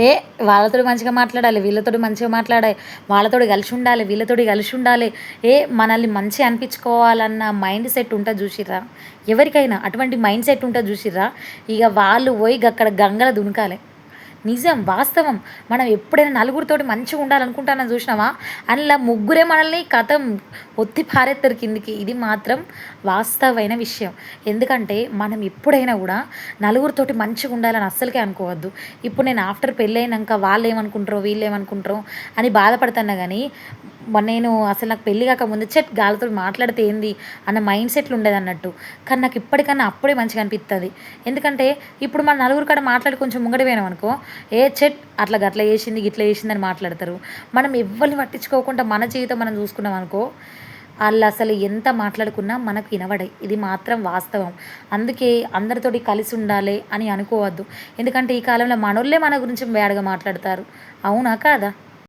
ఏ వాళ్ళతోటి మంచిగా మాట్లాడాలి, వీళ్ళతోటి మంచిగా మాట్లాడాలి, వాళ్ళతోటి కలిసి ఉండాలి, వీళ్ళతోటి కలిసి ఉండాలి, మనల్ని మంచిగా అనిపించుకోవాలన్న మైండ్ సెట్ ఉంటుంది చూసిర్రా? ఎవరికైనా అటువంటి మైండ్ సెట్ ఉంటుంది చూసిర్రా? ఇక వాళ్ళు పోయి అక్కడ గంగల దునకాలి. నిజం, వాస్తవం. మనం ఎప్పుడైనా నలుగురితోటి మంచిగా ఉండాలనుకుంటానని చూసినావా, అందులో ముగ్గురే మనల్ని కథం ఒత్తి పారేస్తారు కిందికి. ఇది మాత్రం వాస్తవమైన విషయం. ఎందుకంటే మనం ఎప్పుడైనా కూడా నలుగురితోటి మంచిగా ఉండాలని అస్సలకే అనుకోవద్దు. ఇప్పుడు నేను ఆఫ్టర్ పెళ్ళైనాక వాళ్ళు ఏమనుకుంటారో వీళ్ళు ఏమనుకుంటారో అని బాధపడుతున్నా కానీ నేను అసలు నాకు పెళ్ళి కాక ముందు గాలితో మాట్లాడితే ఏంది అన్న మైండ్ సెట్లు ఉండేది అన్నట్టు. కానీ నాకు ఇప్పటికన్నా అప్పుడే మంచిగా అనిపిస్తుంది. ఎందుకంటే ఇప్పుడు మన నలుగురు కాడ మాట్లాడి కొంచెం ముంగడి పోయినాం అనుకో, అట్లా గట్ల చేసింది గిట్ల చేసిందని మాట్లాడతారు. మనం ఎవ్వరిని పట్టించుకోకుండా మన జీవితం మనం చూసుకున్నాం అనుకో, వాళ్ళు అసలు ఎంత మాట్లాడుకున్నా మనకు వినబడాయి. ఇది మాత్రం వాస్తవం. అందుకే అందరితోటి కలిసి ఉండాలి అని అనుకోవద్దు. ఎందుకంటే ఈ కాలంలో మనోళ్ళే మన గురించి బ్యాడ్గా మాట్లాడతారు. అవునా కాదా?